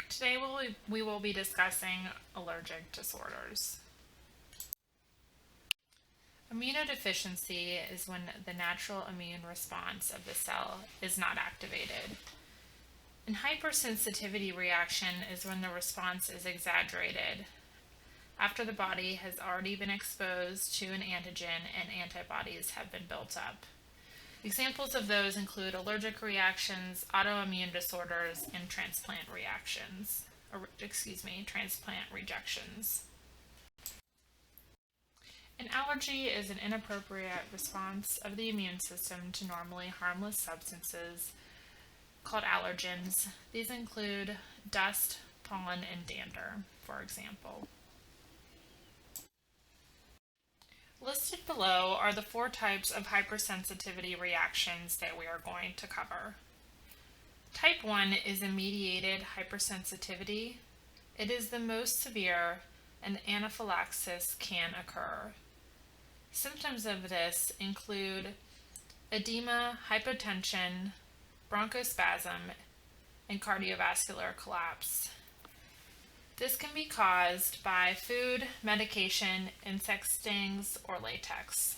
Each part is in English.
Today we will be discussing allergic disorders. Immunodeficiency is when the natural immune response of the cell is not activated. An hypersensitivity reaction is when the response is exaggerated after the body has already been exposed to an antigen and antibodies have been built up. Examples of those include allergic reactions, autoimmune disorders, and transplant rejections. An allergy is an inappropriate response of the immune system to normally harmless substances called allergens. These include dust, pollen, and dander, for example. Listed below are the 4 types of hypersensitivity reactions that we are going to cover. Type 1 is a mediated hypersensitivity. It is the most severe and anaphylaxis can occur. Symptoms of this include edema, hypotension, bronchospasm, and cardiovascular collapse. This can be caused by food, medication, insect stings, or latex.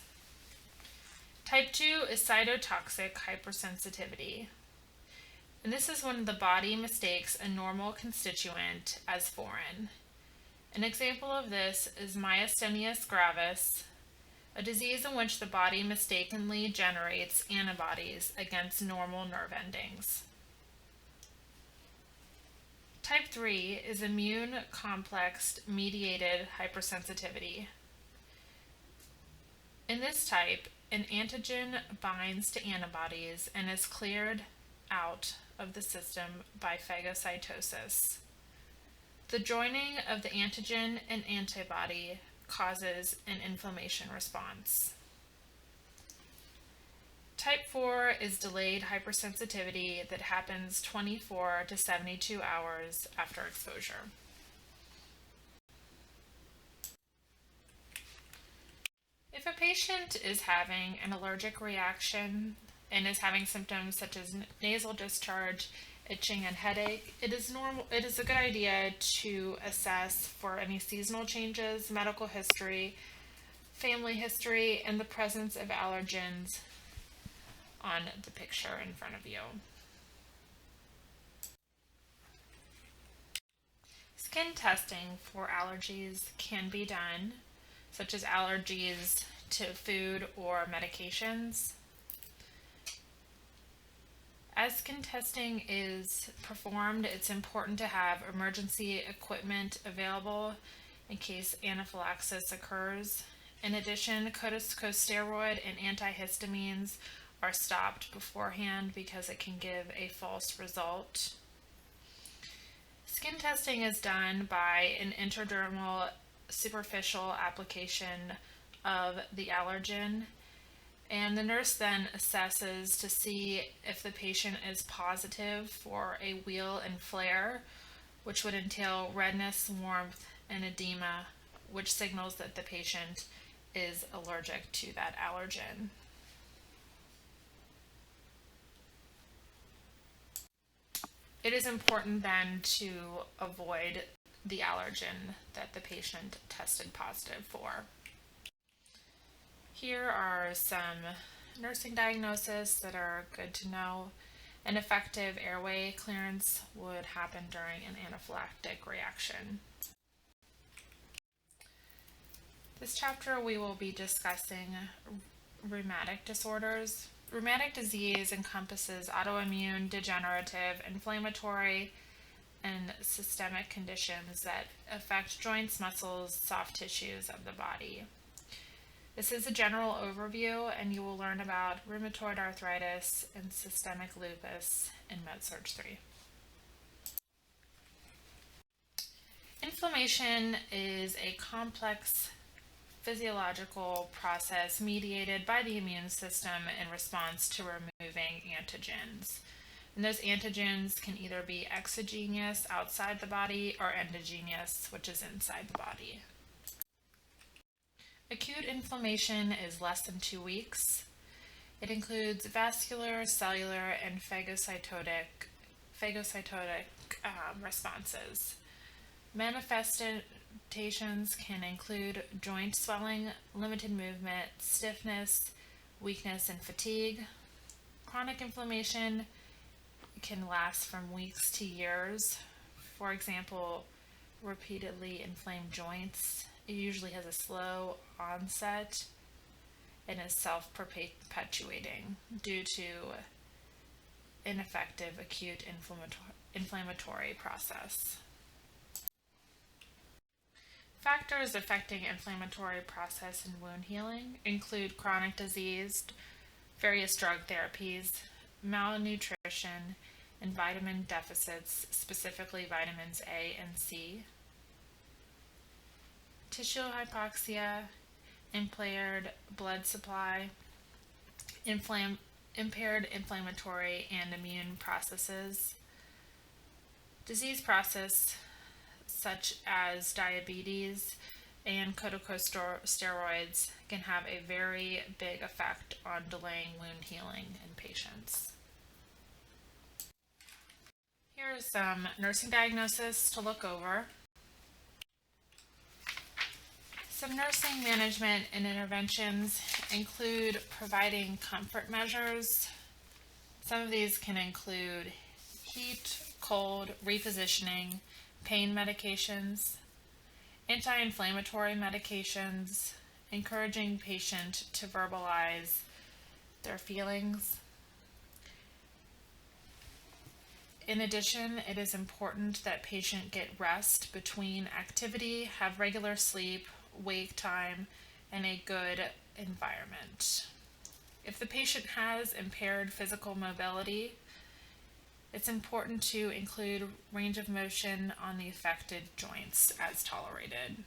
Type 2 is cytotoxic hypersensitivity. And this is when the body mistakes a normal constituent as foreign. An example of this is myasthenia gravis, a disease in which the body mistakenly generates antibodies against normal nerve endings. Type 3 is immune complex mediated hypersensitivity. In this type, an antigen binds to antibodies and is cleared out of the system by phagocytosis. The joining of the antigen and antibody causes an inflammation response. Type 4 is delayed hypersensitivity that happens 24 to 72 hours after exposure. If a patient is having an allergic reaction and is having symptoms such as nasal discharge, itching, and headache, it is a good idea to assess for any seasonal changes, medical history, family history, and the presence of allergens on the picture in front of you. Skin testing for allergies can be done, such as allergies to food or medications. As skin testing is performed, it's important to have emergency equipment available in case anaphylaxis occurs. In addition, corticosteroid and antihistamines are stopped beforehand because it can give a false result. Skin testing is done by an intradermal superficial application of the allergen, and the nurse then assesses to see if the patient is positive for a wheal and flare, which would entail redness, warmth, and edema, which signals that the patient is allergic to that allergen. It is important then to avoid the allergen that the patient tested positive for. Here are some nursing diagnoses that are good to know. An effective airway clearance would happen during an anaphylactic reaction. This chapter we will be discussing rheumatic disorders. Rheumatic disease encompasses autoimmune, degenerative, inflammatory, and systemic conditions that affect joints, muscles, soft tissues of the body. This is a general overview, and you will learn about rheumatoid arthritis and systemic lupus in MedSurg 3. Inflammation is a complex physiological process mediated by the immune system in response to removing antigens. And those antigens can either be exogenous outside the body or endogenous, which is inside the body. Acute inflammation is less than 2 weeks. It includes vascular, cellular, and phagocytotic responses. Manifestations can include joint swelling, limited movement, stiffness, weakness, and fatigue. Chronic inflammation can last from weeks to years. For example, repeatedly inflamed joints. It usually has a slow onset and is self-perpetuating due to ineffective acute inflammatory process. Factors affecting inflammatory process and wound healing include chronic disease, various drug therapies, malnutrition, and vitamin deficits, specifically vitamins A and C, tissue hypoxia, impaired blood supply, impaired inflammatory and immune processes, disease process such as diabetes and corticosteroids can have a very big effect on delaying wound healing in patients. Here are some nursing diagnoses to look over. Some nursing management and interventions include providing comfort measures. Some of these can include heat, cold, repositioning, pain medications, anti-inflammatory medications, encouraging patient to verbalize their feelings. In addition, it is important that patient get rest between activity, have regular sleep, wake time, and a good environment. If the patient has impaired physical mobility, it's important to include range of motion on the affected joints as tolerated.